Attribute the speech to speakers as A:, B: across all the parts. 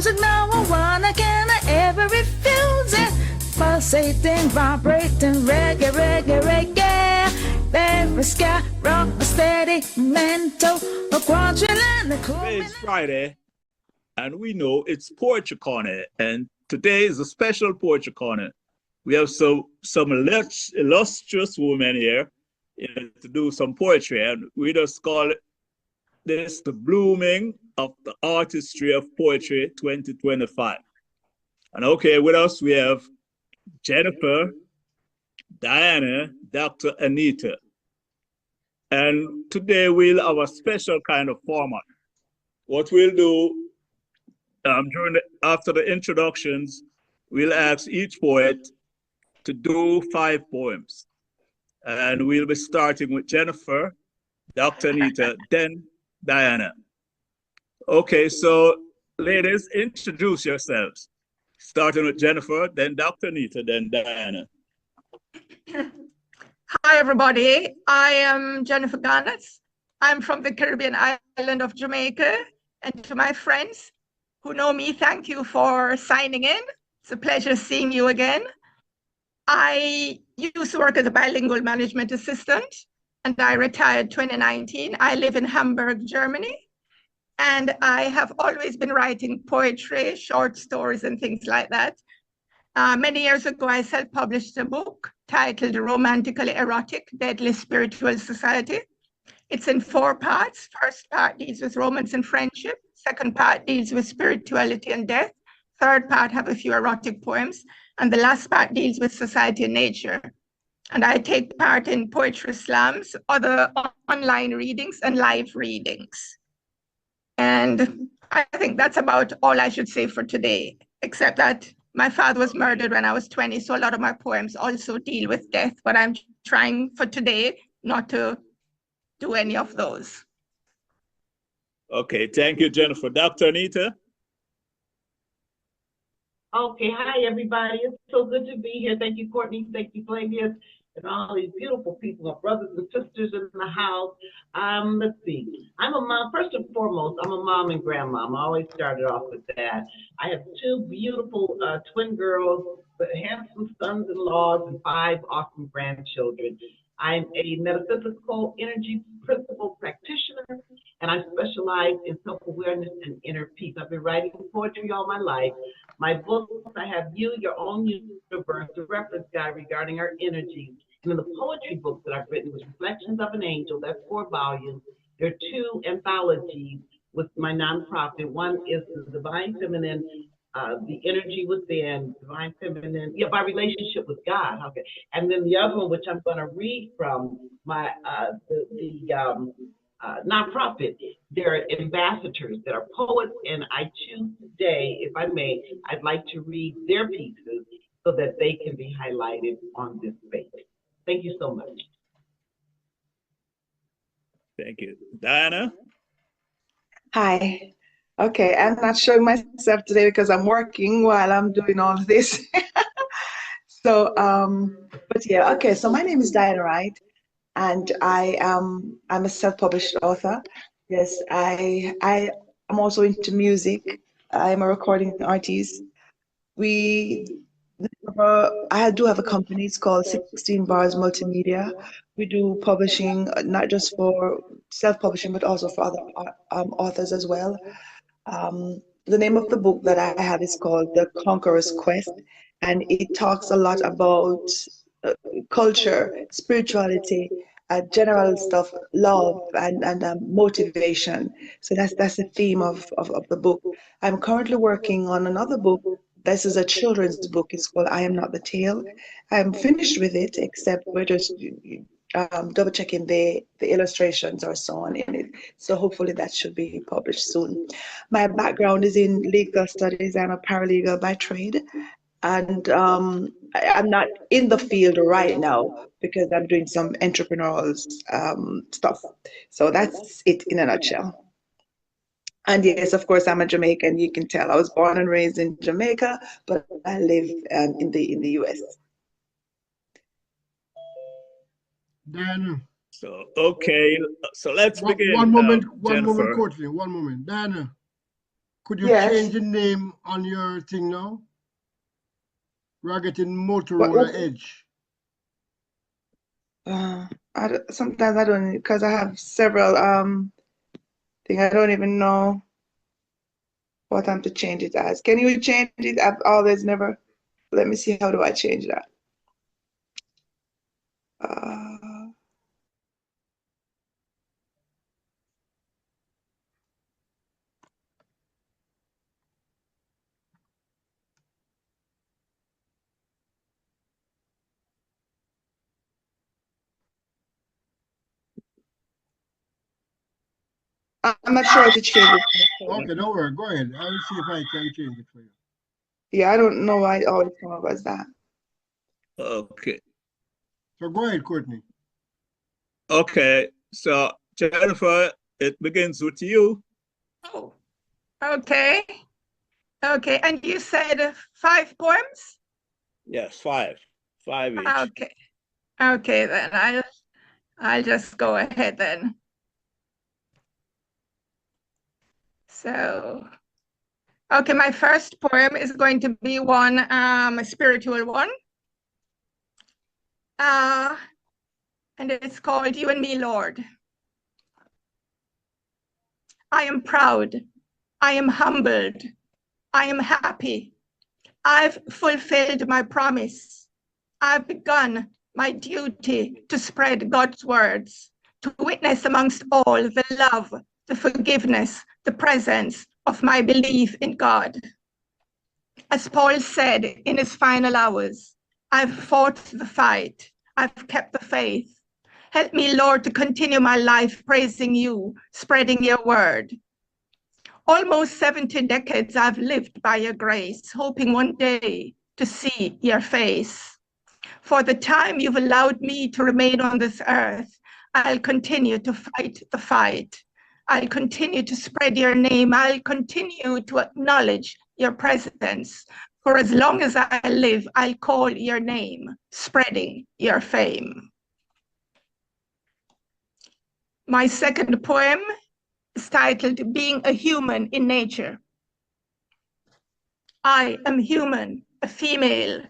A: music no one can ever refuse it. Pulsating, vibrating, reggae, reggae, reggae. Very sky, rock, steady, mental, a quadrillion.
B: Today is Friday, and we know it's Poetry Corner, and today is a special Poetry Corner. We have some illustrious women here to do some poetry, and we just call this the blooming of the Artistry of Poetry 2025. And okay, with us we have Jennifer, Dianna, Dr. Anita. And today we'll have a special kind of format. What we'll do after the introductions, we'll ask each poet to do 5 poems. And we'll be starting with Jennifer, Dr. Anita, then Dianna. Okay, so ladies, introduce yourselves. Starting with Jennifer, then Dr. Anita, then Dianna.
C: Hi, everybody. I am Jennifer Garnatz. I'm from the Caribbean island of Jamaica. And to my friends who know me, thank you for signing in. It's a pleasure seeing you again. I used to work as a bilingual management assistant, and I retired 2019. I live in Hamburg, Germany, and I have always been writing poetry, short stories, and things like that. Many years ago, I self-published a book titled Romantically Erotic, Deadly Spiritual Society. It's in 4 parts. First part deals with romance and friendship. Second part deals with spirituality and death. Third part have a few erotic poems. And the last part deals with society and nature. And I take part in poetry slams, other online readings, and live readings. And I think that's about all I should say for today, except that my father was murdered when I was 20, so a lot of my poems also deal with death, but I'm trying for today not to do any of those.
B: Okay, thank you, Jennifer. Dr. Anita?
D: Okay, hi, everybody. It's so good to be here. Thank you, Courtney. Thank you, Flavius, and all these beautiful people, my brothers and sisters in the house. Let's see. I'm a mom. First and foremost, I'm a mom and grandmom. I always started off with that. I have 2 beautiful twin girls, handsome sons-in-laws, and 5 awesome grandchildren. I'm a metaphysical energy principle practitioner, and I specialize in self-awareness and inner peace. I've been writing poetry all my life. My books, I have You, Your Own Universe, a reference guide regarding our energies. And in the poetry books that I've written was Reflections of an Angel, that's 4 volumes. There are 2 anthologies with my nonprofit. One is The Divine Feminine, the energy within, divine feminine, by relationship with God. Okay, and then the other one, which I'm going to read from my nonprofit, there are ambassadors that are poets, and I choose today, if I may, I'd like to read their pieces so that they can be highlighted on this space. Thank you so much.
B: Thank you. Dianna?
E: Hi. Okay, I'm not showing myself today because I'm working while I'm doing all of this. So, but yeah, okay, so my name is Dianna Wright, and I'm a self-published author. Yes, I'm also into music. I'm a recording artist. I do have a company. It's called 16 Bars Multimedia. We do publishing, not just for self-publishing, but also for other authors as well. The name of the book that I have is called The Conqueror's Quest, and it talks a lot about culture, spirituality, general stuff, love, and motivation. So that's the theme of the book. I'm currently working on another book. This is a children's book. It's called I Am Not the Tale. I'm finished with it, except we're just double checking the illustrations or so on in it. So hopefully that should be published soon. My background is in legal studies. I'm a paralegal by trade. And I'm not in the field right now because I'm doing some entrepreneurial stuff. So that's it in a nutshell. And yes, of course, I'm a Jamaican. You can tell I was born and raised in Jamaica, but I live in the US.
F: Dianna.
B: So, okay, so let's begin.
F: One moment,
B: Jennifer.
F: Courtney, one moment. Dianna, Could you
E: Yes.
F: change the name on your thing now? We're getting
E: What?
F: Motorola Edge.
E: Sometimes I don't, because I have several things. I don't even know what I'm to change it as. Can you change it? I've always never. Let me see. How do I change that? I'm not sure how to change it.
F: Okay, don't worry. Go ahead. I will see if I can change it for you.
E: Yeah, I don't know why it always comes up as that.
B: Okay.
F: So go ahead, Courtney.
B: Okay. So Jennifer, it begins with you.
C: Oh, okay. Okay, and you said 5 poems?
B: Yes, 5. 5 each.
C: Okay. Okay, then I'll just go ahead then. So, okay, my first poem is going to be one, a spiritual one. And it's called You and Me, Lord. I am proud. I am humbled. I am happy. I've fulfilled my promise. I've begun my duty to spread God's words, to witness amongst all the love, the forgiveness, the presence of my belief in God. As Paul said in his final hours, I've fought the fight. I've kept the faith. Help me, Lord, to continue my life praising you, spreading your word. Almost 70 decades I've lived by your grace, hoping one day to see your face. For the time you've allowed me to remain on this earth, I'll continue to fight the fight. I'll continue to spread your name. I'll continue to acknowledge your presence. For as long as I live, I'll call your name, spreading your fame. My second poem is titled Being a Human in Nature. I am human, a female.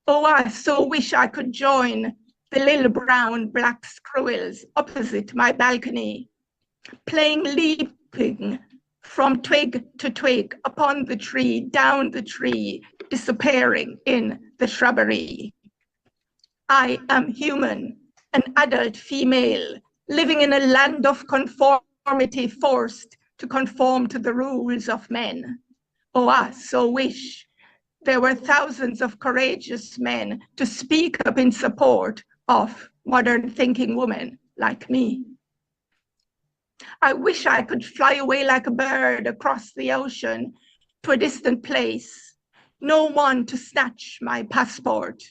C: Oh, I so wish I could join the little brown black squirrels opposite my balcony, playing leaping from twig to twig, upon the tree, down the tree, disappearing in the shrubbery. I am human, an adult female, living in a land of conformity, forced to conform to the rules of men. Oh, I so wish there were thousands of courageous men to speak up in support of modern thinking women like me. I wish I could fly away like a bird across the ocean to a distant place. No one to snatch my passport,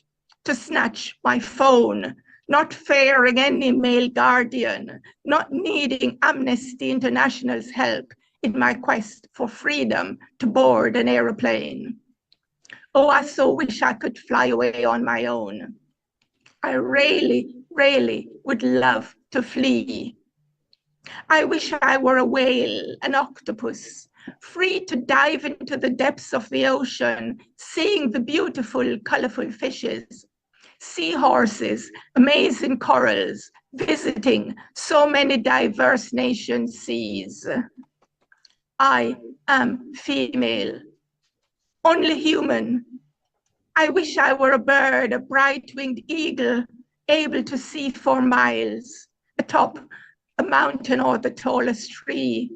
C: to snatch my phone, not fearing any male guardian, not needing Amnesty International's help in my quest for freedom to board an aeroplane. Oh, I so wish I could fly away on my own. I really, really would love to flee. I wish I were a whale, an octopus, free to dive into the depths of the ocean, seeing the beautiful, colorful fishes, seahorses, amazing corals, visiting so many diverse nation seas. I am female, only human. I wish I were a bird, a bright-winged eagle, able to see for miles, atop a mountain or the tallest tree.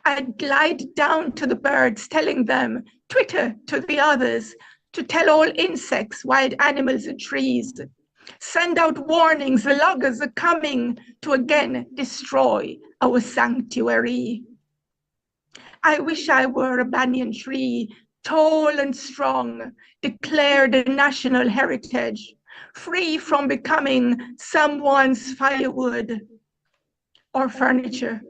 C: I'd glide down to the birds, telling them, twitter to the others, to tell all insects, wild animals and trees, send out warnings, the loggers are coming to again destroy our sanctuary. I wish I were a banyan tree, tall and strong, declared a national heritage, free from becoming someone's firewood or furniture.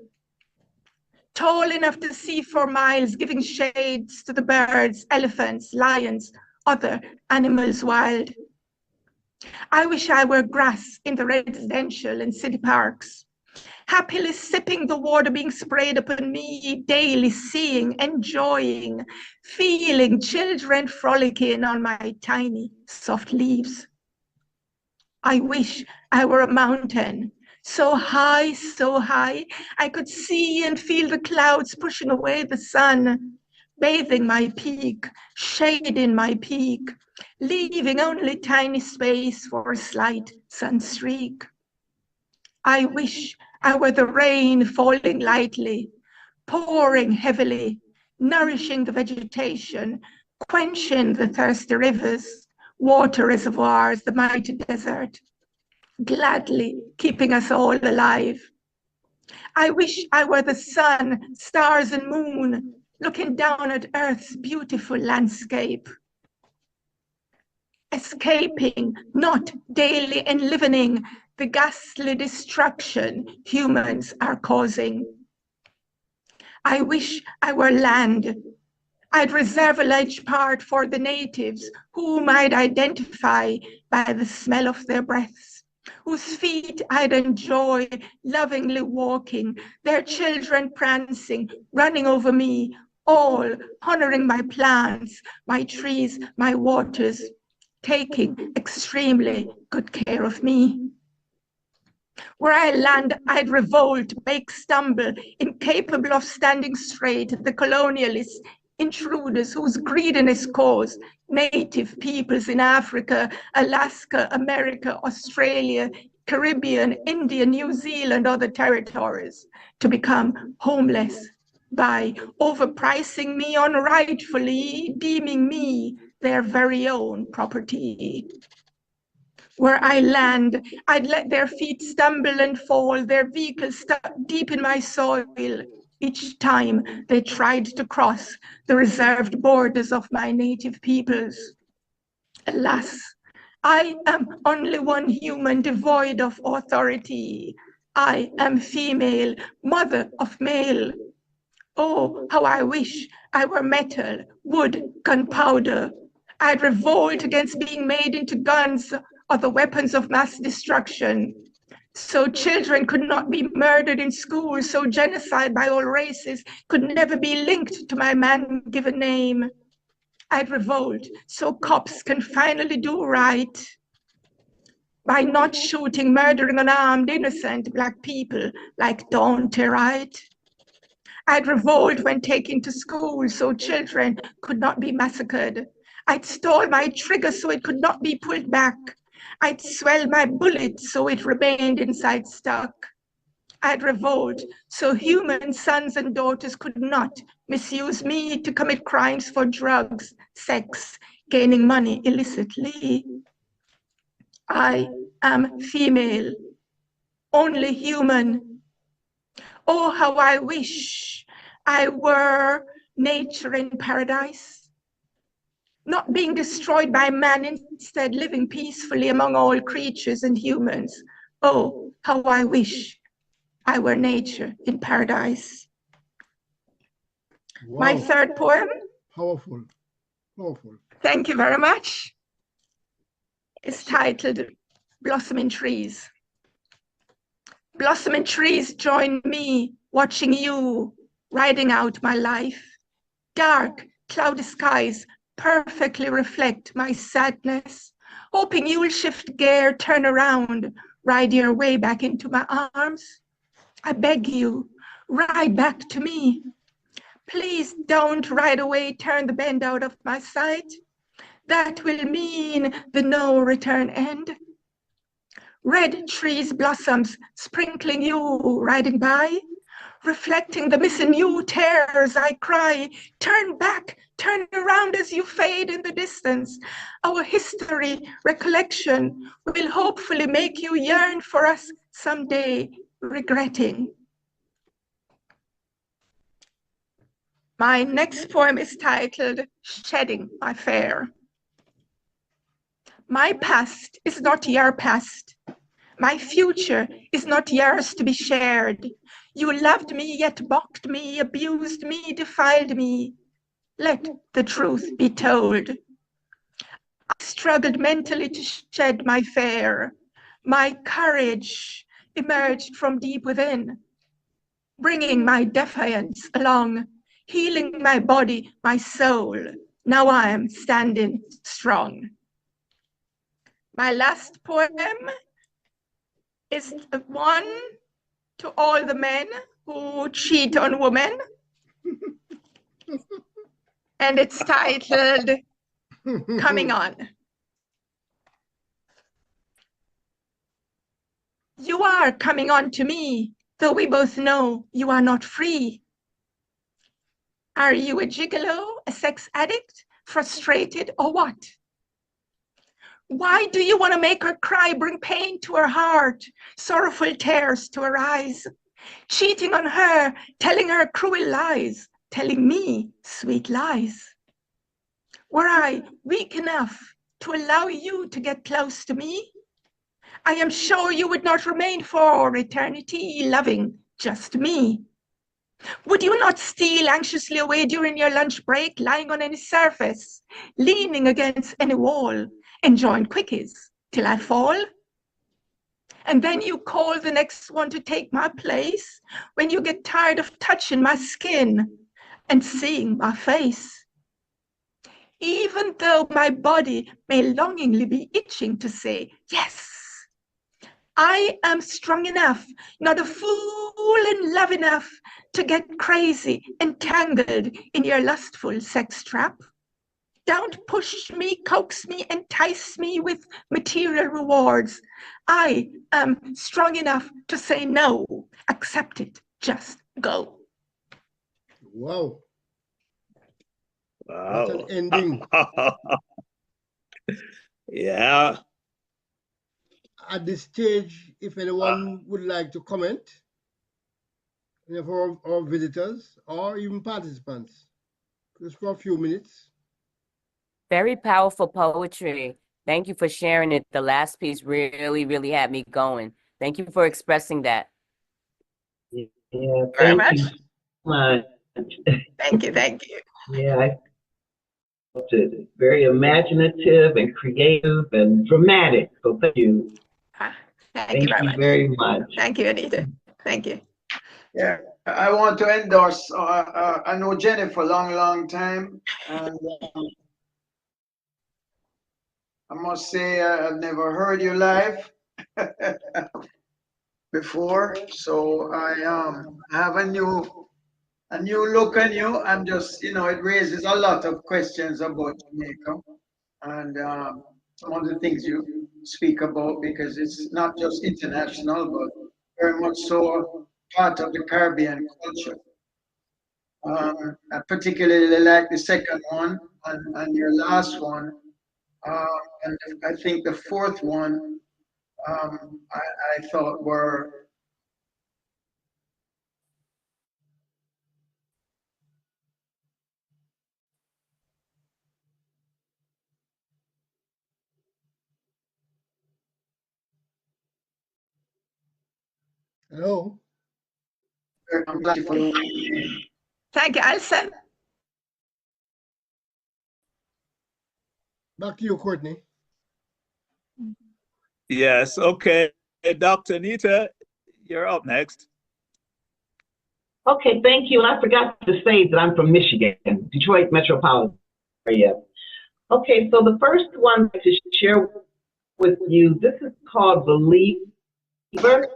C: Tall enough to see for miles, giving shades to the birds, elephants, lions, other animals wild. I wish I were grass in the residential and city parks, happily sipping the water being sprayed upon me, daily seeing, enjoying, feeling children frolicking on my tiny soft leaves. I wish I were a mountain, so high, I could see and feel the clouds pushing away the sun, bathing my peak, shading my peak, leaving only tiny space for a slight sun streak. I wish I were the rain falling lightly, pouring heavily, nourishing the vegetation, quenching the thirsty rivers, water reservoirs, the mighty desert, gladly keeping us all alive. I wish I were the sun, stars, and moon, looking down at Earth's beautiful landscape, escaping, not daily enlivening, the ghastly destruction humans are causing. I wish I were land. I'd reserve a large part for the natives, whom I'd identify by the smell of their breaths, whose feet I'd enjoy lovingly walking, their children prancing, running over me, all honoring my plants, my trees, my waters, taking extremely good care of me. Where I land, I'd revolt, make stumble, incapable of standing straight, the colonialists, intruders whose greediness caused native peoples in Africa, Alaska, America, Australia, Caribbean, India, New Zealand, other territories to become homeless by overpricing me unrightfully, deeming me their very own property. Where I land, I'd let their feet stumble and fall, their vehicles stuck deep in my soil, each time they tried to cross the reserved borders of my native peoples. Alas, I am only one human devoid of authority. I am female, mother of male. Oh, how I wish I were metal, wood, gunpowder. I'd revolt against being made into guns or the weapons of mass destruction. So children could not be murdered in schools, so genocide by all races could never be linked to my man-given name. I'd revolt so cops can finally do right by not shooting, murdering unarmed, innocent Black people like Dianna Wright. I'd revolt when taken to school so children could not be massacred. I'd stall my trigger so it could not be pulled back. I'd swell my bullet so it remained inside stock. I'd revolt so human sons and daughters could not misuse me to commit crimes for drugs, sex, gaining money illicitly. I am female, only human. Oh, how I wish I were nature in paradise, not being destroyed by man, instead living peacefully among all creatures and humans. Oh, how I wish I were nature in paradise.
F: Wow.
C: My third poem.
F: Powerful. Powerful.
C: Thank you very much. It's titled Blossoming Trees. Blossoming trees join me, watching you, riding out my life. Dark, cloudy skies perfectly reflect my sadness, hoping you'll shift gear, turn around, ride your way back into my arms. I beg you, ride back to me. Please don't ride away, turn the bend out of my sight. That will mean the no return end. Red trees blossoms, sprinkling you, riding by, reflecting the missing you tears, I cry, turn back, turn around as you fade in the distance. Our history, recollection, will hopefully make you yearn for us someday, regretting. My next poem is titled Shedding My Fair. My past is not your past. My future is not yours to be shared. You loved me, yet mocked me, abused me, defiled me. Let the truth be told. I struggled mentally to shed my fair. My courage emerged from deep within, bringing my defiance along, healing my body, my soul. Now I am standing strong. My last poem is one to all the men who cheat on women. And it's titled, Coming On. You are coming on to me, though we both know you are not free. Are you a gigolo, a sex addict, frustrated, or what? Why do you want to make her cry, bring pain to her heart, sorrowful tears to her eyes, cheating on her, telling her cruel lies, telling me sweet lies? Were I weak enough to allow you to get close to me, I am sure you would not remain for eternity loving just me. Would you not steal anxiously away during your lunch break, lying on any surface, leaning against any wall, enjoying quickies till I fall? And then you call the next one to take my place when you get tired of touching my skin and seeing my face. Even though my body may longingly be itching to say, yes, I am strong enough, not a fool in love enough to get crazy, entangled in your lustful sex trap. Don't push me, coax me, entice me with material rewards. I am strong enough to say no, accept it, just go.
F: Wow.
B: Wow.
F: What an ending.
B: Yeah.
F: At this stage, if anyone would like to comment, any of our visitors or even participants, just for a few minutes.
G: Very powerful poetry. Thank you for sharing it. The last piece really, really had me going. Thank you for expressing that.
D: Yeah,
C: Very
D: thank
C: much.
D: you so much.
C: Thank you, thank you.
D: Yeah, I felt it. Very imaginative and creative and dramatic. So thank you.
C: Thank you very much.
D: Very much.
C: Thank you, Anita. Thank you.
H: Yeah, I want to endorse. I know Jenny for a long time, and I must say I've never heard you live before, so I have a new look on you. I'm just, it raises a lot of questions about Jamaica and some of the things you speak about, because it's not just international, but very much so part of the Caribbean culture. I particularly like the second one and your last one. And I think the fourth one, I thought were.
F: Hello.
C: Thank you, Alison.
F: Back to you, Courtney.
B: Yes. Okay. Dr. Anita, you're up next.
D: Okay, thank you. And I forgot to say that I'm from Michigan, Detroit metropolitan area. Okay, so the first one to share with you, this is called Believer.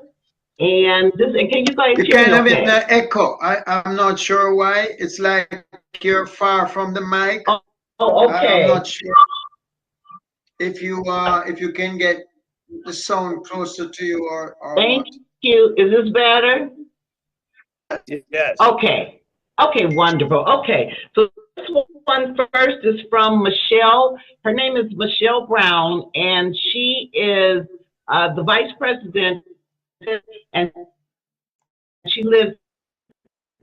D: And can you guys
H: You
D: hear
H: kind
D: me
H: of
D: okay?
H: in the echo. I'm not sure why. It's like you're far from the mic.
D: Oh, okay.
H: I'm not sure if you can get the sound closer to you or
D: Thank
H: what.
D: you. Is this better?
B: Yes.
D: Okay. Okay, wonderful. Okay, so this one first is from Michelle. Her name is Michelle Brown, and she is the vice president, and she lives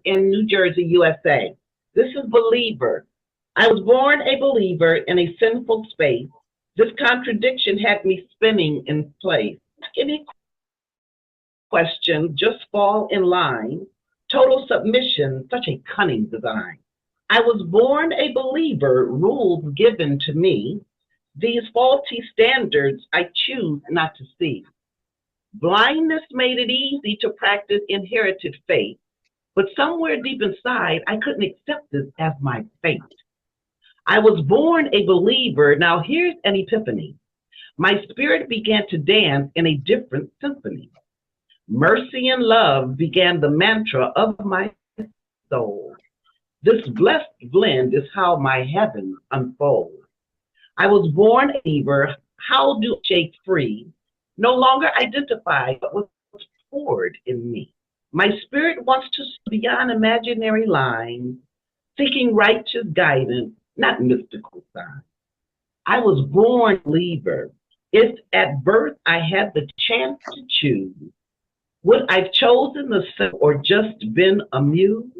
D: in New Jersey, USA. This is Believer. I was born a believer in a sinful space. This contradiction had me spinning in place. Any question, just fall in line. Total submission, such a cunning design. I was born a believer, rules given to me. These faulty standards I choose not to see. Blindness made it easy to practice inherited faith, but somewhere deep inside, I couldn't accept this as my fate. I was born a believer. Now here's an epiphany. My spirit began to dance in a different symphony. Mercy and love began the mantra of my soul. This blessed blend is how my heaven unfolds. I was born a believer. How do I shake free? No longer identify what was poured in me. My spirit wants to see beyond imaginary lines, seeking righteous guidance, not mystical signs. I was born a believer. If at birth I had the chance to choose, would I've chosen the sin or just been amused?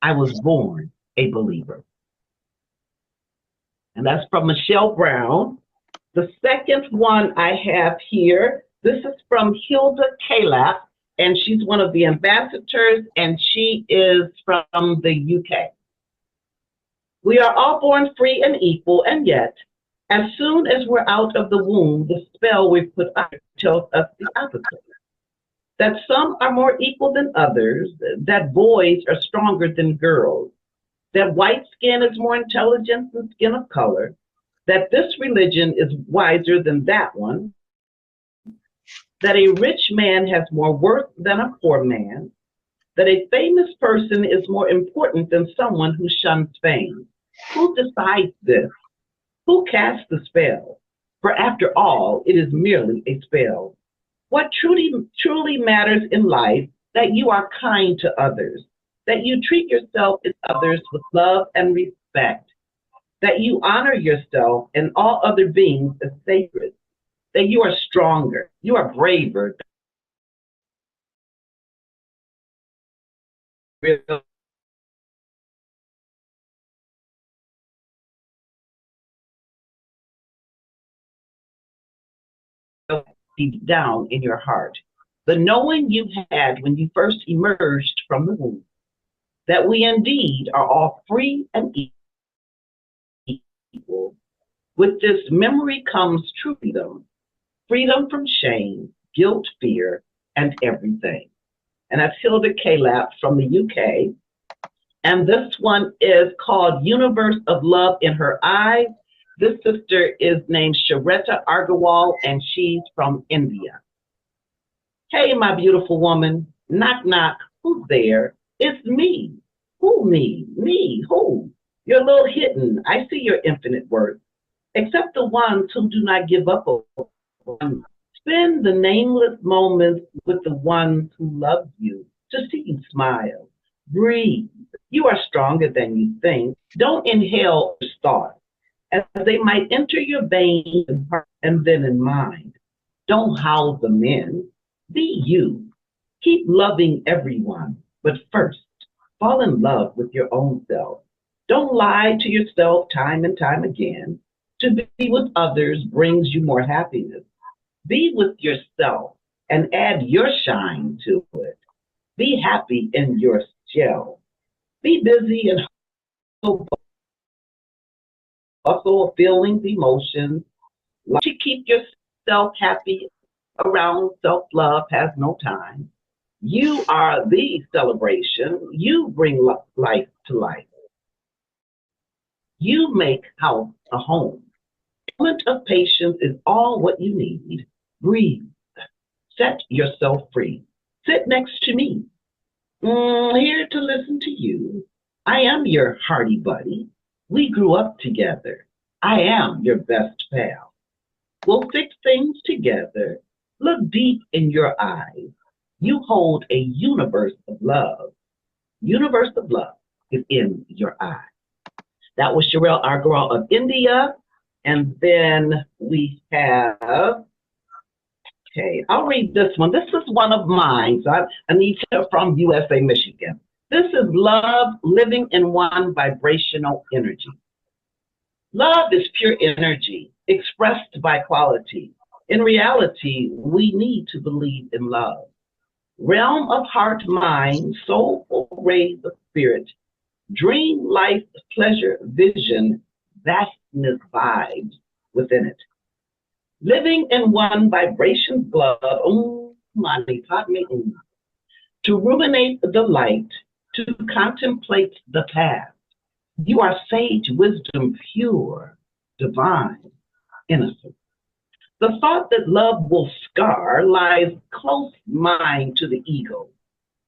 D: I was born a believer. And that's from Michelle Brown. The second one I have here, this is from Hilda Calap, and she's one of the ambassadors, and she is from the UK. We are all born free and equal, and yet, as soon as we're out of the womb, the spell we've put on tells us the opposite. That some are more equal than others, that boys are stronger than girls, that white skin is more intelligent than skin of color, that this religion is wiser than that one, that a rich man has more worth than a poor man, that a famous person is more important than someone who shuns fame. Who decides this? Who casts the spell? For after all, it is merely a spell. What truly matters in life, that you are kind to others, that you treat yourself and others with love and respect, that you honor yourself and all other beings as sacred, that you are stronger, you are braver. Deep down in your heart, the knowing you had when you first emerged from the womb, that we indeed are all free and equal. With this memory comes true freedom, freedom from shame, guilt, fear, and everything. And that's Hilda Calap from the UK. And this one is called Universe of Love in Her Eyes. This sister is named Sharetta Agarwal, and she's from India. Hey, my beautiful woman, knock, knock, who's there? It's me. Who me? Me, who? You're a little hidden. I see your infinite worth. Except the ones who do not give up on. Spend the nameless moments with the ones who love you to see you smile. Breathe. You are stronger than you think. Don't inhale thoughts, as they might enter your veins and heart and then in mind. Don't house them in. Be you. Keep loving everyone, but first, fall in love with your own self. Don't lie to yourself time and time again. To be with others brings you more happiness. Be with yourself and add your shine to it. Be happy in your shell. Be busy and also feelings, emotions. To keep yourself happy around self-love has no time. You are the celebration. You bring life to life. You make house a home. A moment of patience is all what you need. Breathe. Set yourself free. Sit next to me. Here to listen to you. I am your hearty buddy. We grew up together. I am your best pal. We'll fix things together. Look deep in your eyes. You hold a universe of love. Universe of love is in your eyes. That was Sharetta Agarwal of India. And then we have, okay, I'll read this one. This is one of mine. So Anita from USA, Michigan. This is love, living in one vibrational energy. Love is pure energy expressed by quality. In reality, we need to believe in love. Realm of heart, mind, soulful rays of spirit, dream, life, pleasure, vision, vastness vibes within it. Living in one vibration glove, mani padme hum. To ruminate the light, to contemplate the path. You are sage wisdom pure, divine, innocent. The thought that love will scar lies close mind to the ego.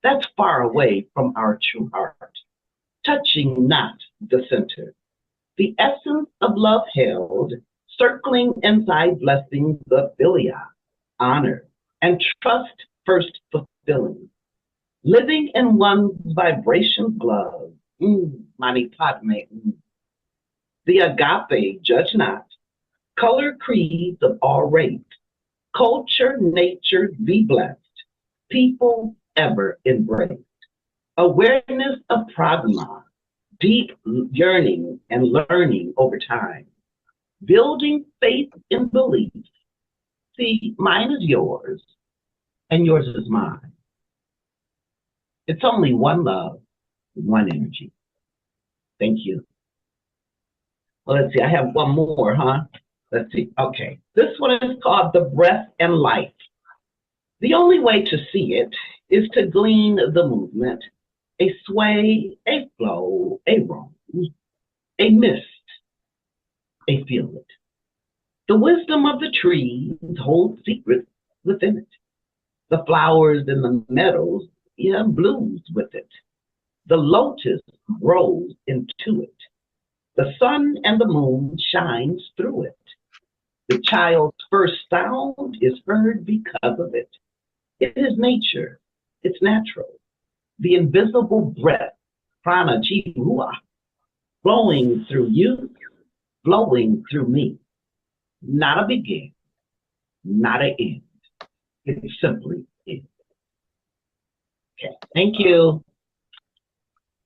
D: That's far away from our true heart, touching not the center. The essence of love held, circling inside blessings of philia, honor, and trust first fulfilling. Living in one vibration glove, mani padme. The agape, judge not, color creeds of all race, culture, nature, be blessed, people ever embraced. Awareness of pragma, deep yearning and learning over time, building faith in belief. See, mine is yours and yours is mine. It's only one love, one energy. Thank you. Well, let's see, I have one more, huh? Let's see, okay. This one is called The Breath and Life. The only way to see it is to glean the movement, a sway, a flow, a roam, a mist, a feel it. The wisdom of the trees holds secrets within it. The flowers in the meadows, blooms with it. The lotus grows into it. The sun and the moon shines through it. The child's first sound is heard because of it. It is nature. It's natural. The invisible breath, prana jiva, flowing through you, flowing through me. Not a beginning, not an end. It simply is. Okay, thank you.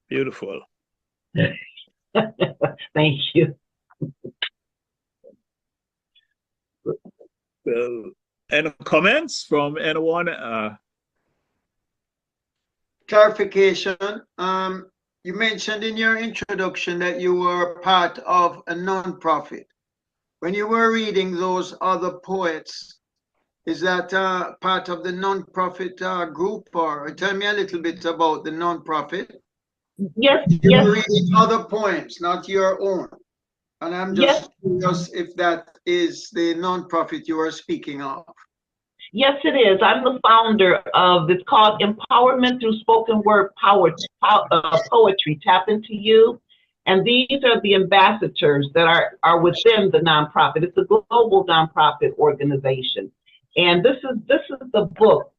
B: Beautiful.
D: Thank you.
B: Well, any comments from anyone?
H: Clarification. You mentioned in your introduction that you were part of a non-profit. When you were reading those other poets, is that part of the non-profit group, or tell me a little bit about the non-profit?
D: Yes,
H: You
D: yes.
H: were reading other poems, not your own. And I'm just curious if that is the non-profit you are speaking of.
D: Yes, it is. I'm the founder of, it's called Empowerment Through Spoken Word Poetry, Tap Into You. And these are the ambassadors that are within the nonprofit. It's a global nonprofit organization. And this is the book.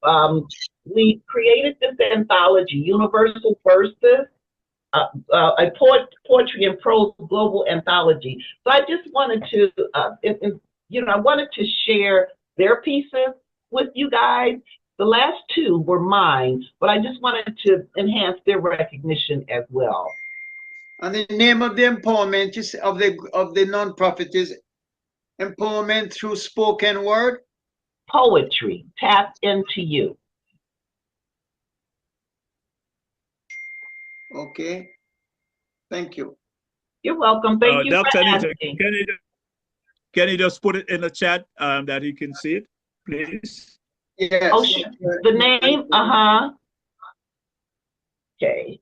D: We created this anthology, Universal Verses, a poetry and prose global anthology. So I just wanted to, I wanted to share their pieces with you guys. The last two were mine, but I just wanted to enhance their recognition as well.
H: And the name of the empowerment of the nonprofit is Empowerment Through Spoken Word
D: Poetry, Tap Into You.
H: Okay, thank you.
D: You're welcome. Thank you
B: Dr.
D: for
B: Anita,
D: asking.
B: can you just put it in the chat that he can see it, please?
H: Yes.
D: Oh, sure. The name, Okay.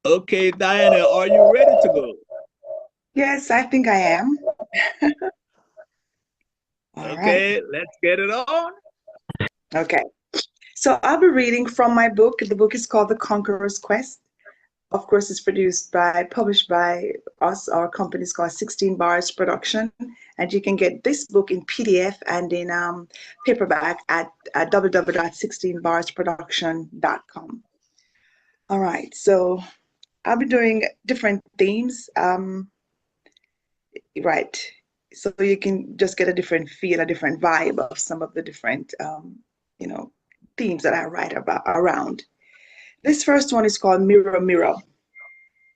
B: Okay, Diana, are you ready to go?
E: Yes, I think I am.
B: Okay, let's get it on.
E: Okay. So I'll be reading from my book. The book is called The Conqueror's Quest. Of course, it's published by us. Our company is called 16 Bars Production. And you can get this book in PDF and in paperback at www.16barsproduction.com. All right, so I'll be doing different themes. Right. So you can just get a different feel, a different vibe of some of the different, themes that I write about around. This first one is called Mirror, Mirror.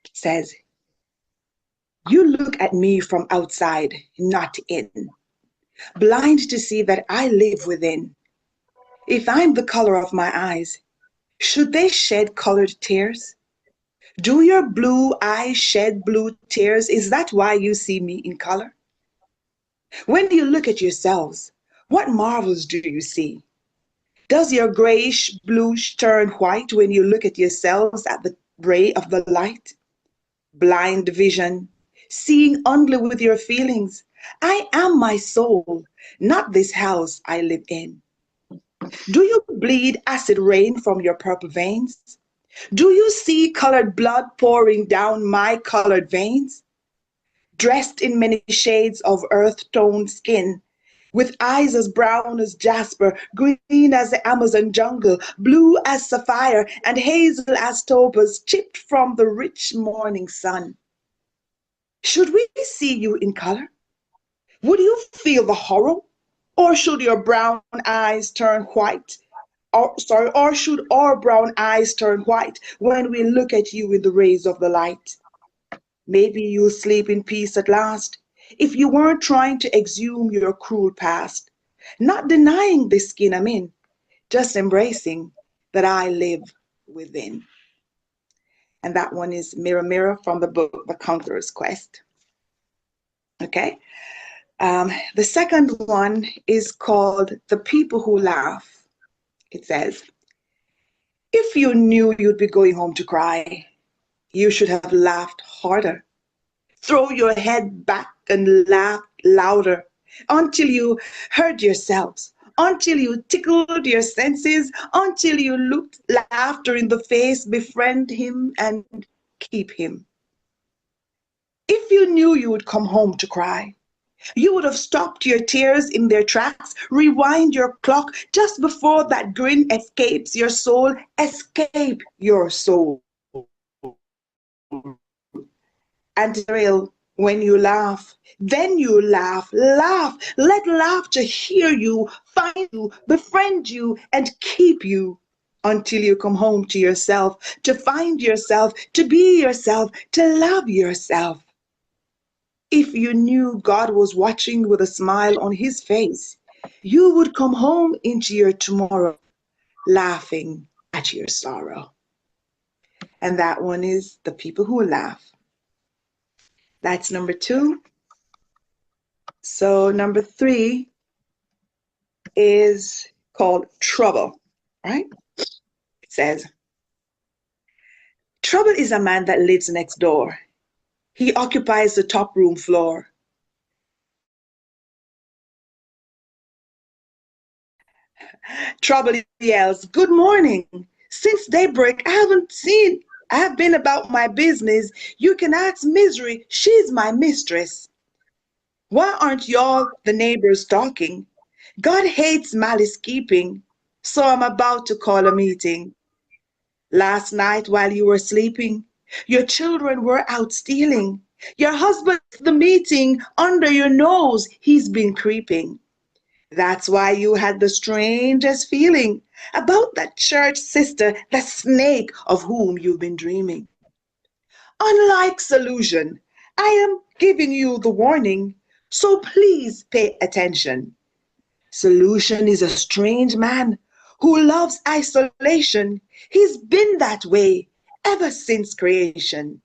E: It says, you look at me from outside, not in, blind to see that I live within. If I'm the color of my eyes, should they shed colored tears? Do your blue eyes shed blue tears? Is that why you see me in color? When you look at yourselves, what marvels do you see? Does your grayish bluish turn white when you look at yourselves at the ray of the light? Blind vision, seeing only with your feelings. I am my soul, not this house I live in. Do you bleed acid rain from your purple veins? Do you see colored blood pouring down my colored veins? Dressed in many shades of earth-toned skin, with eyes as brown as jasper, green as the Amazon jungle, blue as sapphire, and hazel as topaz, chipped from the rich morning sun. Should we see you in color? Would you feel the horror? Or should your brown eyes turn white? Or should our brown eyes turn white when we look at you in the rays of the light? Maybe you'll sleep in peace at last if you weren't trying to exhume your cruel past, not denying the skin I'm in, just embracing that I live within. And that one is Mirror, Mirror from the book, The Conqueror's Quest. Okay. The second one is called The People Who Laugh. It says, if you knew you'd be going home to cry, you should have laughed harder. Throw your head back and laugh louder until you heard yourselves, until you tickled your senses, until you looked laughter in the face, befriend him and keep him. If you knew you would come home to cry, you would have stopped your tears in their tracks, rewind your clock just before that grin escapes your soul, escape your soul. And thrill when you laugh, then you laugh, laugh, let laughter hear you, find you, befriend you, and keep you until you come home to yourself, to find yourself, to be yourself, to love yourself. If you knew God was watching with a smile on his face, you would come home into your tomorrow, laughing at your sorrow. And that one is The People Who Laugh. That's number 2. So number 3 is called Trouble, right? It says, trouble is a man that lives next door. He occupies the top room floor. Trouble yells, good morning. Since daybreak, I have been about my business. You can ask Misery, she's my mistress. Why aren't y'all the neighbors talking? God hates malice keeping, so I'm about to call a meeting. Last night while you were sleeping, your children were out stealing. Your husband's the meeting under your nose, he's been creeping. That's why you had the strangest feeling about that church sister, the snake of whom you've been dreaming. Unlike solution, I am giving you the warning, so please pay attention. Solution is a strange man who loves isolation. He's been that way ever since creation.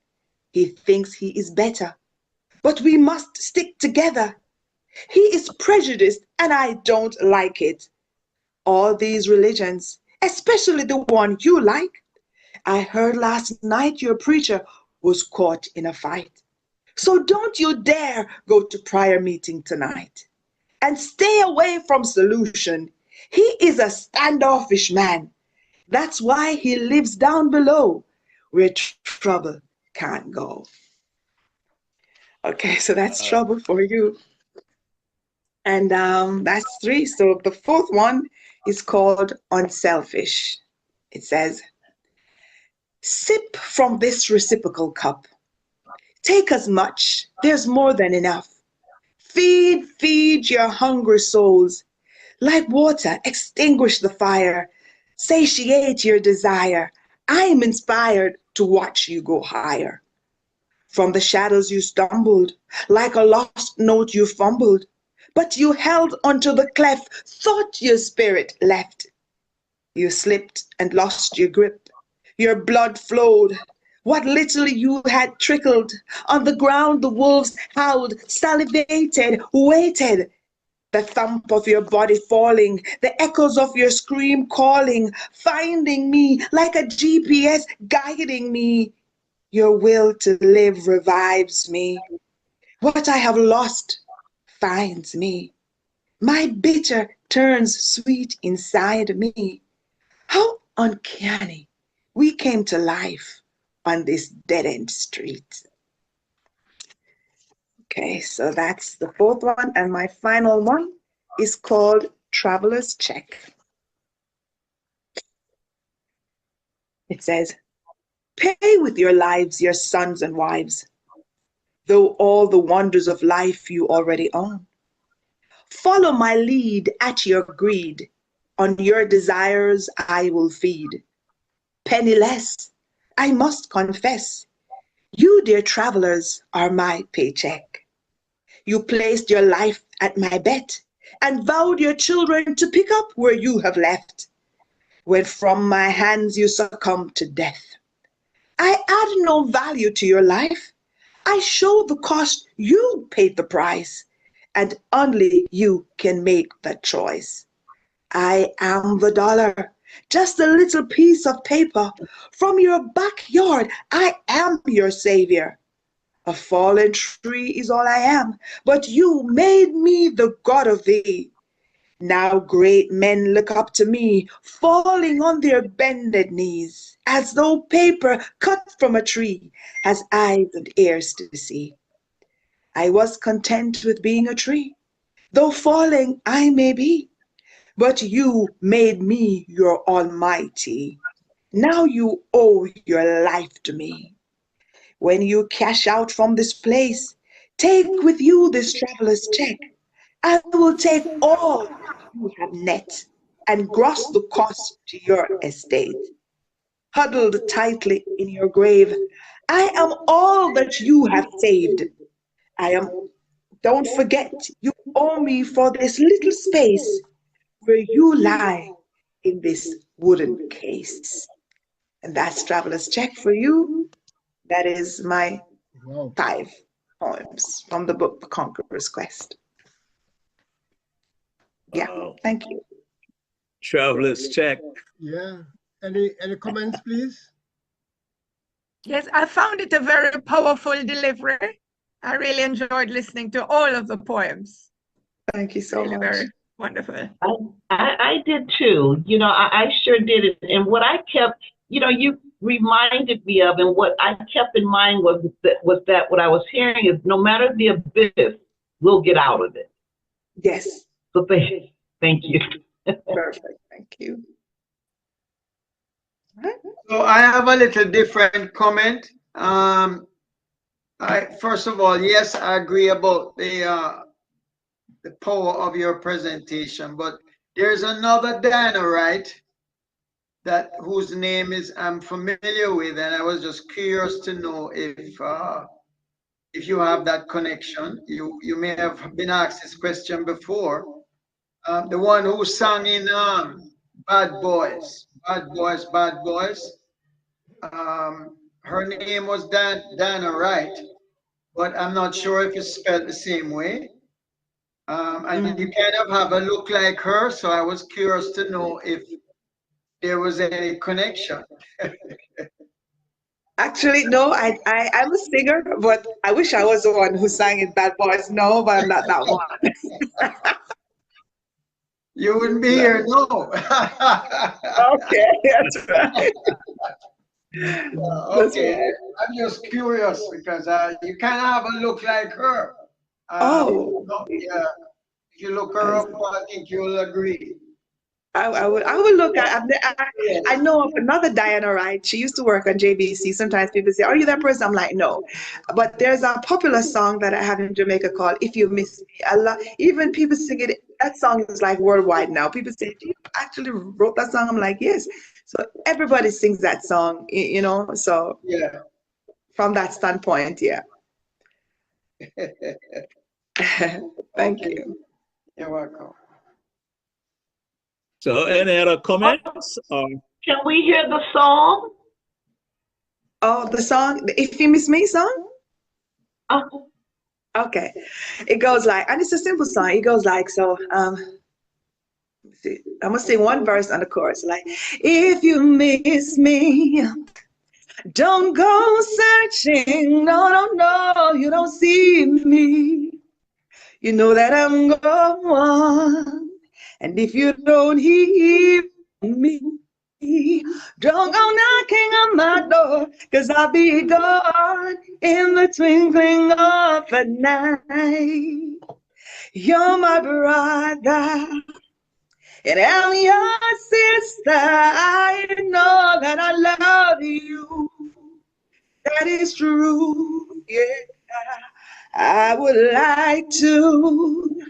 E: He thinks he is better, but we must stick together. He is prejudiced and I don't like it. All these religions, especially the one you like, I heard last night your preacher was caught in a fight. So don't you dare go to prayer meeting tonight. And stay away from solution. He is a standoffish man. That's why he lives down below where trouble can't go. Okay, so that's trouble for you. And that's 3. So the 4th one is called unselfish. It says, sip from this reciprocal cup. Take as much, there's more than enough. Feed your hungry souls. Like water, extinguish the fire. Satiate your desire. I am inspired to watch you go higher. From the shadows you stumbled, like a lost note you fumbled, but you held onto the cleft, thought your spirit left. You slipped and lost your grip. Your blood flowed, What little you had trickled. On the ground the wolves howled, salivated, waited. The thump of your body falling, the echoes of your scream calling, finding me like a GPS guiding me. Your will to live revives me. What I have lost finds me. My bitter turns sweet inside me. How uncanny we came to life on this dead-end street. Okay, so that's the fourth one, and my final one is called Traveler's Check. It says, pay with your lives, your sons and wives, though all the wonders of life you already own. Follow my lead at your greed. On your desires I will feed. Penniless, I must confess, you, dear travelers, are my paycheck. You placed your life at my bet and vowed your children to pick up where you have left. When from my hands you succumb to death, I add no value to your life. I show the cost, you paid the price, and only you can make the choice. I am the dollar, just a little piece of paper. From your backyard, I am your savior. A fallen tree is all I am, but you made me the god of thee. Now great men look up to me, falling on their bended knees, as though paper cut from a tree has eyes and ears to see. I was content with being a tree, though falling I may be, but you made me your almighty. Now you owe your life to me. When you cash out from this place, take with you this traveler's check. I will take all you have net and gross the cost to your estate. Huddled tightly in your grave, I am all that you have saved. Don't forget, you owe me for this little space where you lie in this wooden case. And that's Traveler's Check for you. That is my 5 poems from the book The Conqueror's Quest. Yeah, thank you.
B: Traveler's Check.
F: Yeah. Any comments, please?
C: Yes, I found it a very powerful delivery. I really enjoyed listening to all of the poems.
E: Thank you so
C: Really
E: much.
C: very wonderful.
D: I did too. You know, I sure did it. And what I kept, you know, you reminded me of, and what I kept in mind was that what I was hearing is no matter the abyss, we'll get out of it.
E: Yes.
D: So thank you.
E: Perfect. Thank you.
H: So I have a little different comment. First of all, yes, I agree about the power of your presentation, but there's another Dianna Wright whose name I'm familiar with, and I was just curious to know if you have that connection. You may have been asked this question before. The one who sang in Bad Boys. Her name was Dianna Wright, but I'm not sure if it's spelled the same way. And you kind of have a look like her, so I was curious to know if there was any connection.
E: Actually, no, I'm a singer, but I wish I was the one who sang in Bad Boys. No, but I'm not that one.
H: You wouldn't be here, no.
E: Okay, that's right.
H: Okay, I'm just curious because you kind of have a look like her. Yeah. If you look her up, I think you'll agree.
E: I would look at. I know of another Dianna Wright. She used to work on JVC. Sometimes people say, "Are you that person?" I'm like, "No," but there's a popular song that I have in Jamaica called "If You Miss Me." Even people sing it. That song is like worldwide now. People say, "Do you actually wrote that song?" I'm like, "Yes." So everybody sings that song, you know. So
H: yeah,
E: from that standpoint, yeah. Thank you.
H: You're welcome.
B: So any other comments?
D: Can we hear the song?
E: Oh, the song, the If You Miss Me song?
D: Oh,
E: Okay. It goes like, and it's a simple song. It goes like, so, see, I'm gonna sing one verse on the chorus, like, if you miss me, don't go searching. No, no, no, you don't see me. You know that I'm gone. And if you don't hear me, don't go knocking on my door, 'cause I'll be gone in the twinkling of an eye. You're my brother, and I'm your sister. I know that I love you. That is true. Yeah. I would like to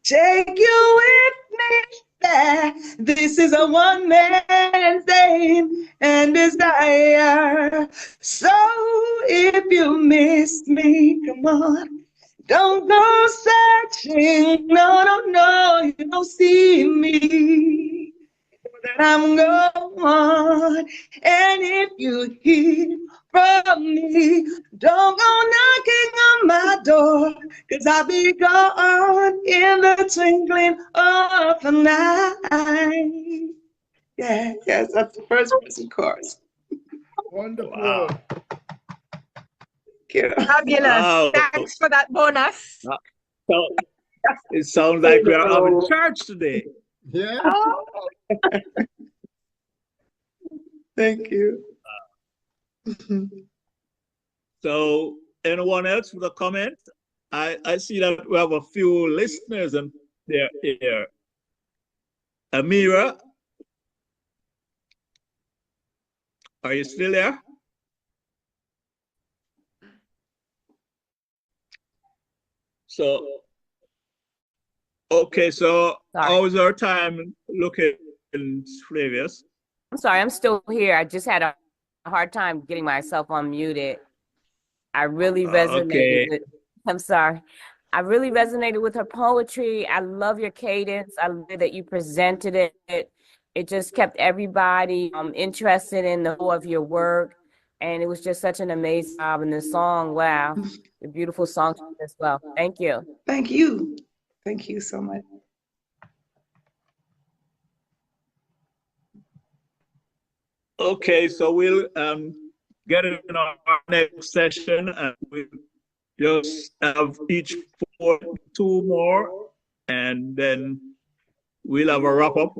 E: take you with me there. This is a one man's aim and desire. So if you miss me, come on, don't go searching. No, no, no, you don't see me. That I'm gone. And if you hear from me, don't go knocking on my door, 'cause I'll be gone in the twinkling of an eye. Yeah, yes, that's the first person chorus.
F: Wonderful.
B: Wow.
E: Thank you.
C: Fabulous.
B: Wow.
C: Thanks for that bonus.
B: So it sounds like we are having church today.
F: Yeah.
C: Oh,
E: Thank you.
B: So anyone else with a comment? I see that we have a few listeners and they're here. Amira, are you still there? So, okay, so
G: Sorry.
B: how's our time looking, Flavius?
G: I'm sorry, I'm still here. I just had a hard time getting myself unmuted. I really resonated
B: Okay.
G: with, I'm sorry. I really resonated with her poetry. I love your cadence. I love that you presented it. It just kept everybody interested in the whole of your work. And it was just such an amazing job. And the song, wow, a beautiful song as well. Thank you.
E: Thank you. Thank you so much.
B: Okay, so we'll get in our next session and we'll just have each for 2 more and then we'll have a wrap up.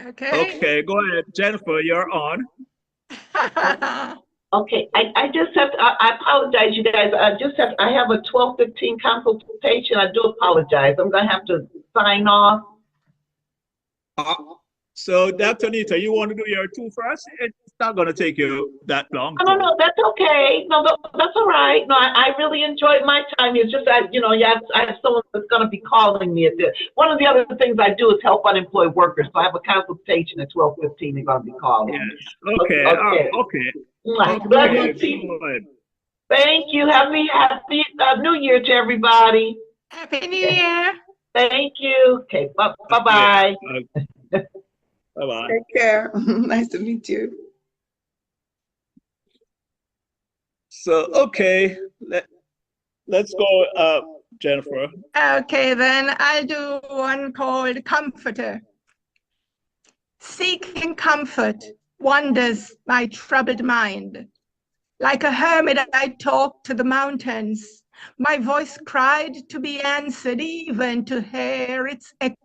C: okay.
B: Okay, go ahead. Jennifer, you're on.
D: okay. I just have to, I apologize, you guys. I have a 12:15 consultation. I do apologize. I'm gonna have to sign off.
B: So, Dr. Anita, you want to do your 2 first? It's not going to take you that long.
D: No, that's okay. No, that's all right. No, I really enjoyed my time. It's just that, I have someone that's going to be calling me at this. One of the other things I do is help unemployed workers. So I have a consultation at 12:15. They're going to be calling me.
B: Okay. Okay.
D: Blessings to you. Thank you. Happy New Year to everybody.
C: Happy New Year.
D: Thank you. Okay. Bye-bye.
B: Bye-bye.
E: Take care. Nice to meet you.
B: So, okay, let's go, Jennifer.
C: Okay, then I'll do one called Comforter. Seeking comfort wanders my troubled mind. Like a hermit, I talk to the mountains. My voice cried to be answered, even to hear its echo.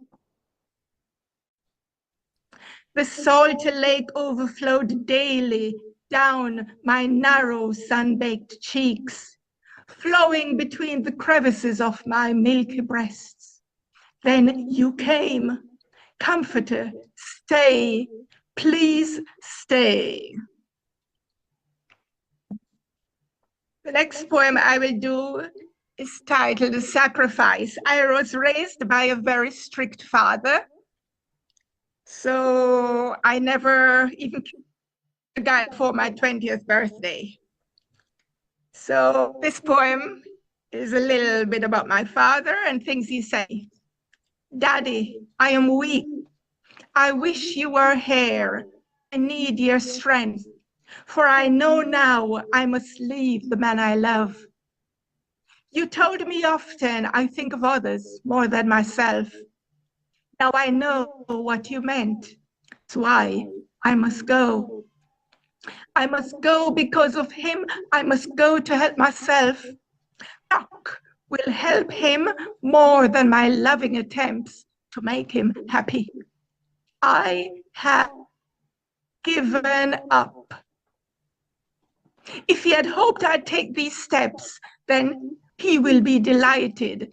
C: The salty lake overflowed daily down my narrow sun-baked cheeks, flowing between the crevices of my milky breasts. Then you came, comforter, stay, please stay. The next poem I will do is titled The Sacrifice. I was raised by a very strict father, so I never even a guy for my 20th birthday. So this poem is a little bit about my father and things he said. Daddy, I am weak. I wish you were here need your strength, for I know now I must leave the man I love. You told me often I think of others more than myself. Now I know what you meant. That's why I must go. I must go because of him. I must go to help myself. Luck will help him more than my loving attempts to make him happy. I have given up. If he had hoped I'd take these steps, then he will be delighted.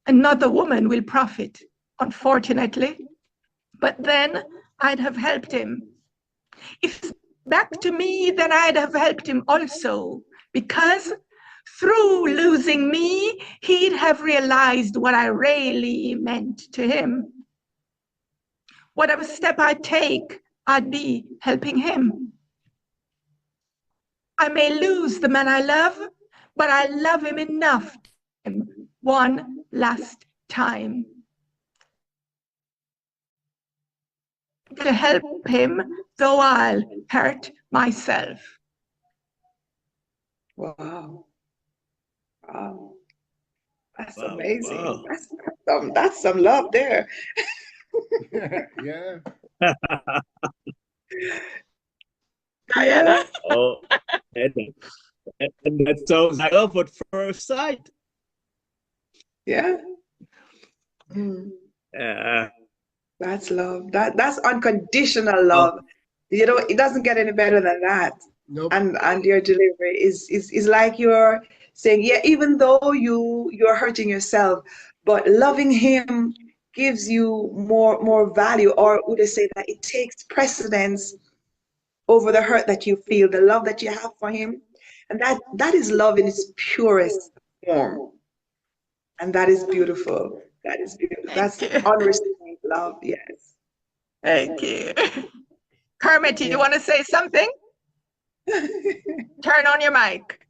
C: Another woman will profit, unfortunately. But then I'd have helped him. If it's back to me, then I'd have helped him also, because through losing me, he'd have realized what I really meant to him. Whatever step I take, I'd be helping him. I may lose the man I love, but I love him enough one last time to help him, though I'll hurt myself.
E: Wow. Wow. That's
B: Wow,
E: amazing.
B: wow.
E: That's some love there.
F: Yeah.
E: Diana?
B: Oh, and that sounds like love at first sight.
E: Yeah. Mm,
B: Uh,
E: that's love. That's unconditional
B: oh,
E: love. You know, it doesn't get any better than that.
F: Nope.
E: And your delivery is like you're saying, yeah, even though you're hurting yourself, but loving him gives you more value, or would I say that it takes precedence over the hurt that you feel, the love that you have for him. And that is love in its purest form. And that is beautiful. That is beautiful. That's unrestrained love, yes.
C: Thank you. Kermit, do you
E: Yeah.
C: want to say something? Turn on your mic.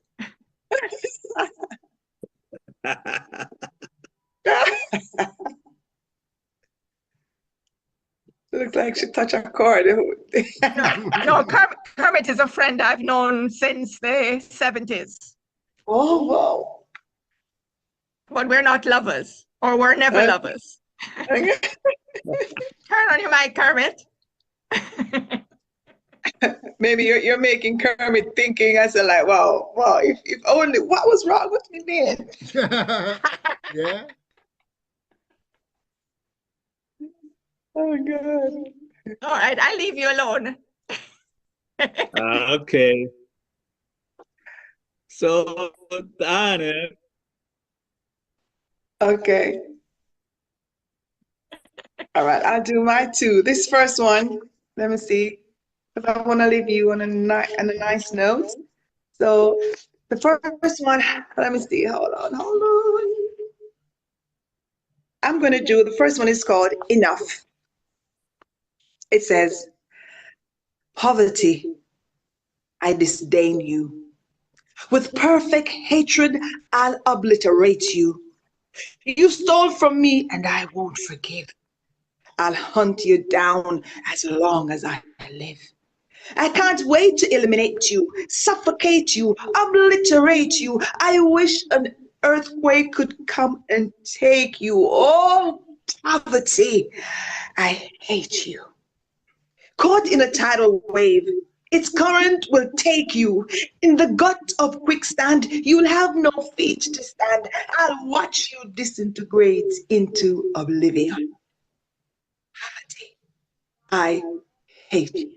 E: Looks like she touched a chord.
C: No, Kermit is a friend I've known since the 70s.
E: Oh, wow.
C: But we're not lovers, or we're never lovers. Turn on your mic, Kermit.
E: Maybe you're making Kermit thinking. I said, like, wow, if only, what was wrong with me then?
F: Yeah.
E: Oh, God.
C: All right, I'll leave you alone.
B: okay. So, Diana,
E: Okay. All right, I'll do my two. This first one, let me see, because I want to leave you on a nice note. So the first one, let me see, hold on. I'm going to do, the first one is called Enough. It says, poverty, I disdain you. With perfect hatred, I'll obliterate you. You stole from me and I won't forgive. I'll hunt you down as long as I live. I can't wait to eliminate you, suffocate you, obliterate you. I wish an earthquake could come and take you. Oh, poverty, I hate you. Caught in a tidal wave, its current will take you. In the gut of quicksand, you'll have no feet to stand. I'll watch you disintegrate into oblivion. Poverty, I hate you.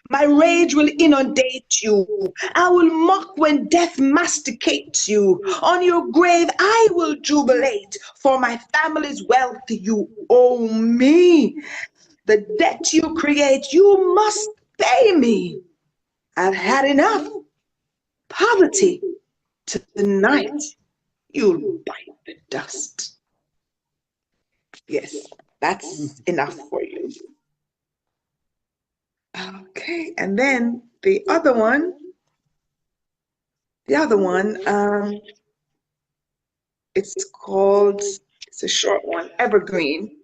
E: My rage will inundate you. I will mock when death masticates you. On your grave, I will jubilate. For my family's wealth, you owe me. The debt you create, you must pay me. I've had enough. Poverty, tonight, you'll bite the dust. Yes, that's enough for you. Okay, and then the other one, it's called, it's a short one, Evergreen.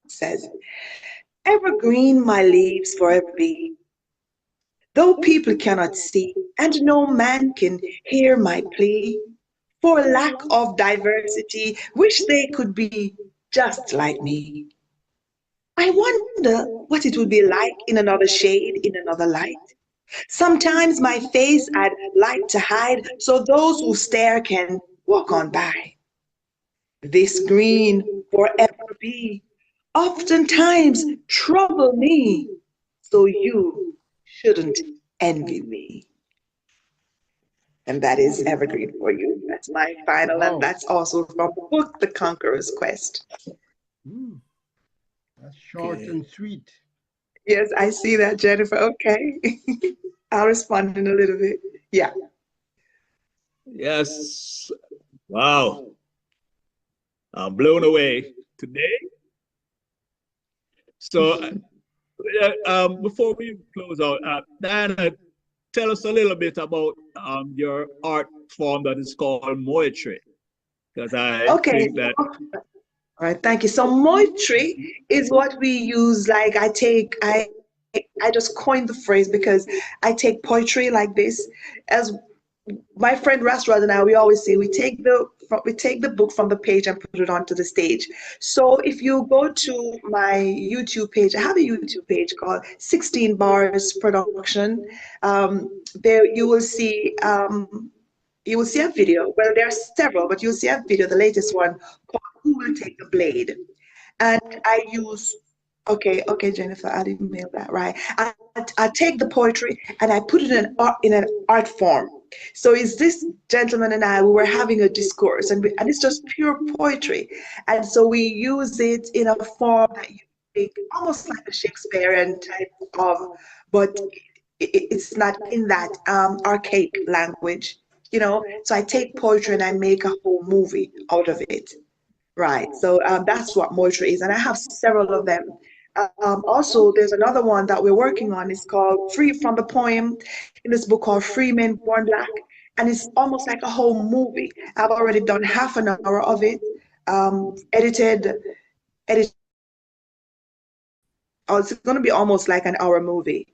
E: It says, Evergreen my leaves forever be, though people cannot see, and no man can hear my plea. For lack of diversity, wish they could be just like me. I wonder what it would be like in another shade, in another light. Sometimes my face I'd like to hide so those who stare can walk on by. This green forever be, oftentimes trouble me, so you shouldn't envy me. And that is evergreen for you. That's my final, and
F: Wow.
E: that's also from the book, The Conqueror's Quest.
F: That's short and sweet.
E: Yes, I see that, Jennifer. Okay. I'll respond in a little bit. Yeah.
B: Yes. Wow. I'm blown away today. So, before we close out, Dianna, tell us a little bit about your art form that is called poetry, because I
E: Okay.
B: think that.
E: All right, thank you. So moetry is what we use. Like I just coined the phrase because I take poetry like this. As my friend Rasrad and I, we always say we take the book from the page and put it onto the stage. So if you go to my YouTube page, I have a YouTube page called 16 Bars Production. There you will see a video. Well, there are several, but you'll see a video, the latest one called "Who Will Take the Blade?" And I use, okay, Jennifer, I didn't mail that right. I take the poetry and I put it in an art form. So is this gentleman and I, we were having a discourse, and it's just pure poetry. And so we use it in a form that you think almost like a Shakespearean type of, but it's not in that archaic language, you know. So I take poetry and I make a whole movie out of it. Right. So that's what poetry is, and I have several of them. Also, there's another one that we're working on. It's called Free from the Poem in this book called Free Men Born Black, and it's almost like a whole movie. I've already done half an hour of it, edited. Oh, it's going to be almost like an hour movie.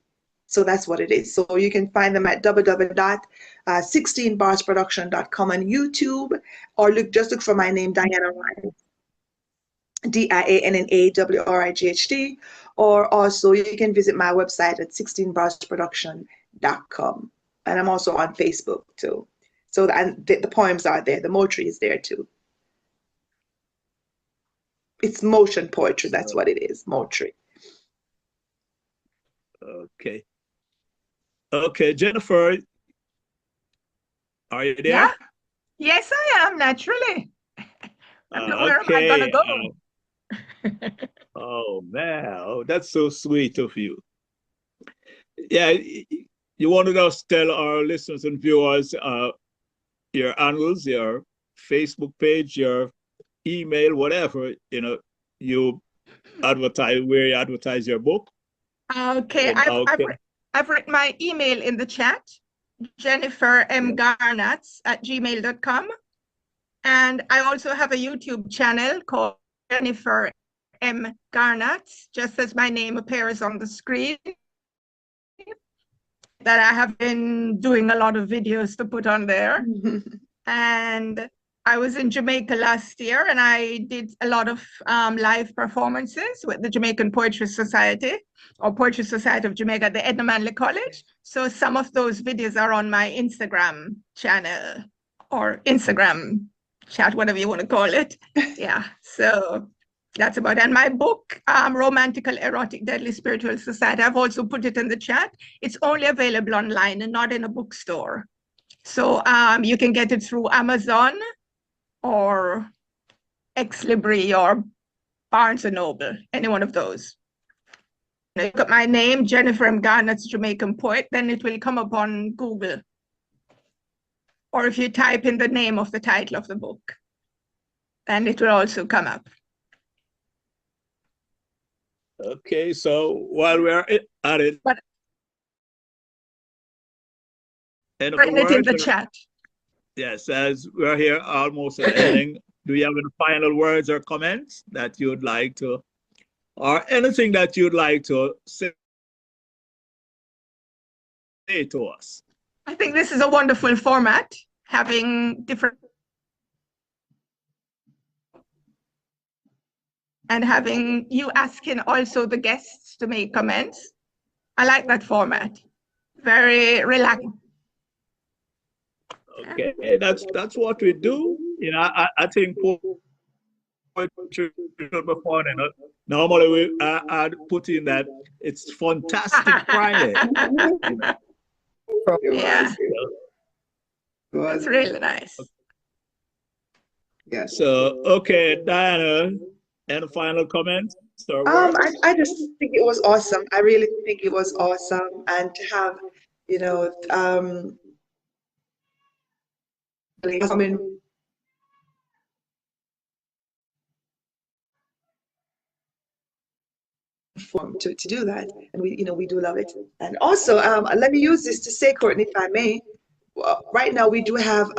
E: So that's what it is. So you can find them at www.16barsproduction.com on YouTube, or just look for my name, Dianna Wright, DIANNAWRIGHT, or also you can visit my website at 16barsproduction.com. And I'm also on Facebook too. So and the poems are there. The poetry is there too. It's motion poetry. That's what it is, poetry.
B: Okay. Okay, Jennifer, are you there?
C: Yeah. Yes, I am, naturally. Where am I gonna go?
B: Oh man, oh, that's so sweet of you. Yeah, you wanted us to tell our listeners and viewers your handles, your Facebook page, your email, whatever, you advertise, where you advertise your book.
C: Okay, I've written my email in the chat, jennifermgarnatz@gmail.com. And I also have a YouTube channel called Jennifer M. Garnatz, just as my name appears on the screen, that I have been doing a lot of videos to put on there. And I was in Jamaica last year, and I did a lot of live performances with the Jamaican Poetry Society, or Poetry Society of Jamaica at the Edna Manley College. So some of those videos are on my Instagram channel, or Instagram chat, whatever you want to call it. Yeah, so that's about it. And my book, Romantical, Erotic, Deadly Spiritual Society, I've also put it in the chat. It's only available online and not in a bookstore. So you can get it through Amazon or Ex Libri or Barnes & Noble, any one of those. You got my name, Jennifer M. Garnatz, Jamaican poet, then it will come up on Google. Or if you type in the name of the title of the book, then it will also come up.
B: Okay, so while we're at it,
C: Write it in the chat.
B: Yes, as we're here almost at ending, do you have any final words or comments that you would like to or anything that you'd like to say to us.
C: I think this is a wonderful format, having different and having you asking also the guests to make comments. I like that format. Very relaxing.
B: Okay, that's what we do. You know, I think poetry should be fun. You know? Normally I'd put in that it's Fantastic Friday.
C: Yeah,
E: Good.
C: that's really nice.
E: Yes.
B: So, okay, Dianna, any final comments?
E: I just think it was awesome. I really think it was awesome, and to have, you know, coming form to do that, and we do love it. And also, let me use this to say, Courtney, if I may. Right now, we do have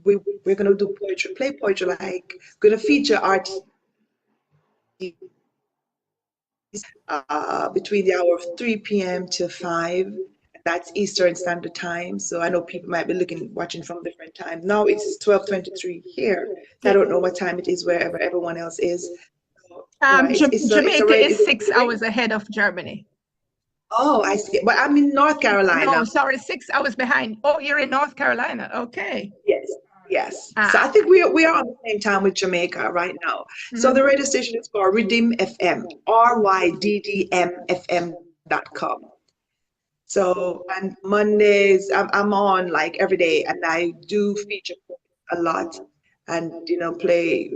E: we're gonna do poetry, play poetry, like gonna feature art between the hour of 3 p.m. to 5. That's Eastern Standard Time. So I know people might be watching from different time. Now it's 12:23 here. I don't know what time it is wherever everyone else is.
C: Jamaica is 6 hours ahead of Germany.
E: Oh, I see. But I'm in North Carolina.
C: No, sorry, 6 hours behind. Oh, you're in North Carolina. Okay.
E: Yes. Yes. So I think we are on the same time with Jamaica right now. So the radio station is called Redeem FM, RYDDMFM.com. So, and Mondays, I'm on like every day, and I do feature a lot, and play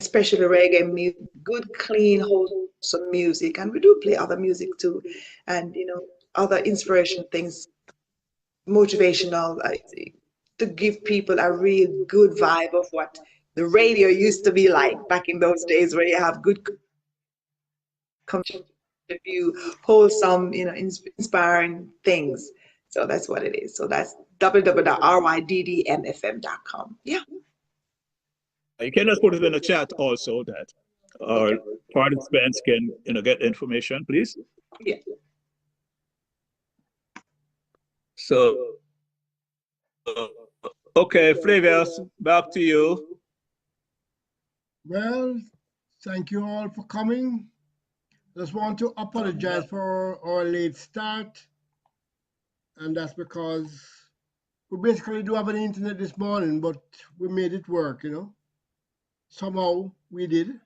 E: especially reggae music, good, clean, wholesome music, and we do play other music too, and other inspiration things, motivational, to give people a real good vibe of what the radio used to be like back in those days, where you have good view, wholesome, inspiring things. So that's what it is. So that's www.ryddmfm.com. Yeah.
B: You can just put it in the chat also that our participants can get information, please.
E: Yeah.
B: So, okay, Flavius, back to you.
F: Well, thank you all for coming. Just want to apologize for our late start, and that's because we basically do have an internet this morning, but we made it work, Somehow we did,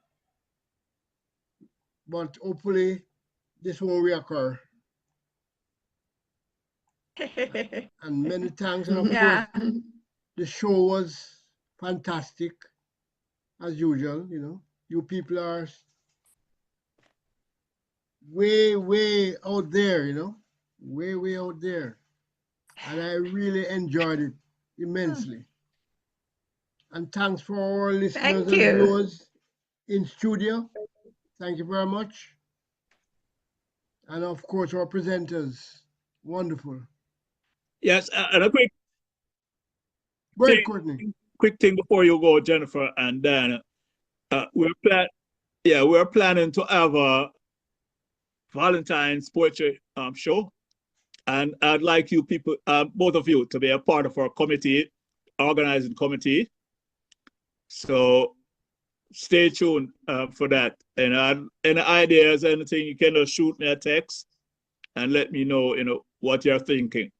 F: but hopefully this won't reoccur. And many thanks, and of course, the show was fantastic, as usual, You people are way out there, way out there. And I really enjoyed it immensely. And thanks for our listeners and viewers in studio. Thank you very much. And of course, our presenters. Wonderful.
B: Yes, and a quick thing before you go, Jennifer, and then we're planning to have a Valentine's poetry show, and I'd like you people, both of you, to be a part of our organizing committee. So stay tuned for that. And any ideas, anything, you can just shoot me a text and let me know, what you're thinking.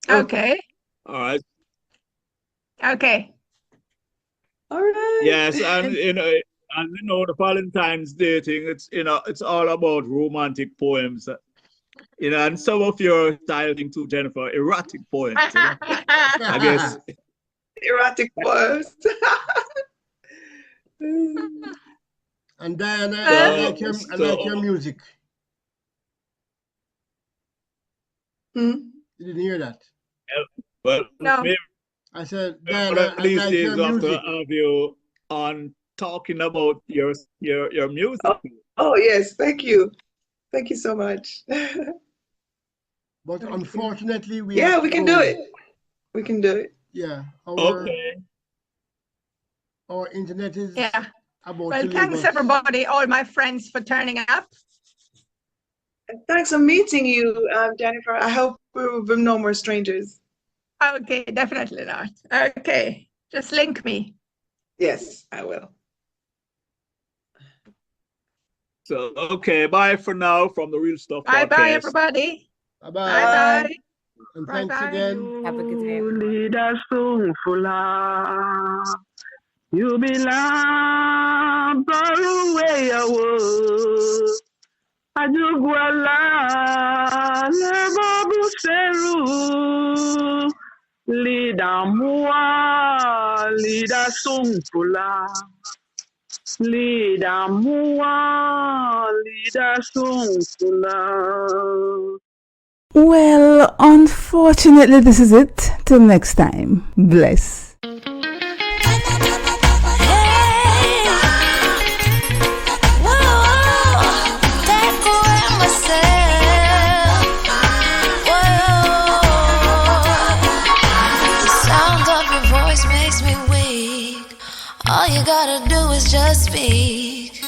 C: Okay.
B: All right.
C: Okay.
E: All right.
B: Yes, and the Valentine's Day thing, it's all about romantic poems. And some of your styling too, Jennifer, erotic poems. I guess.
E: Erotic poems.
F: And Dianna, I like your music. You didn't hear that?
B: Well,
C: no.
F: I said, Dianna, I like your music.
B: To have you on talking about your music.
E: Oh yes, thank you so much.
F: But unfortunately, we
E: can do it. We can do it.
F: Yeah, our internet is about
C: Well,
F: to
C: thanks
F: Lagos.
C: everybody, all my friends for turning up.
E: And thanks for meeting you, Jennifer. I hope we'll be no more strangers.
C: Okay, definitely not. Okay, just link me.
E: Yes, I will.
B: So, okay, bye for now from the Real Stuff
C: Bye bye,
B: Podcast.
C: everybody.
F: Bye
C: Bye
F: bye.
C: bye.
F: And
C: Bye
F: thanks
C: bye.
F: again.
G: Have a good day.
I: Lead us to full. You belong far away away. Ajugwala lebobu seru. Lida mua, lida sungfula. Lida mua, lida sungfula.
A: Well, unfortunately, this is it. Till next time. Bless.
J: All you gotta do is just speak.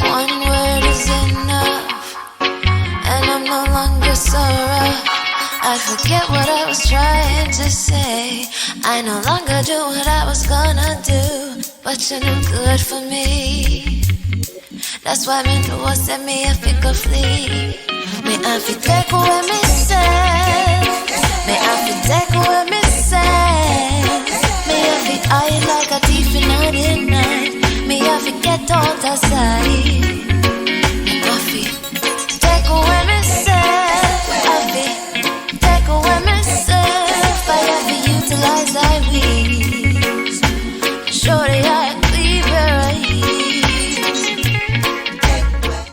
J: One word is enough, and I'm no longer so rough. I forget what I was trying to say. I no longer do what I was gonna do, but you're no good for me. That's why me do what set me I think of flee. Me I fi take away me say. Me I fi take away me say. Me I fi hide like a thief in the night. Me I fi get out of sight.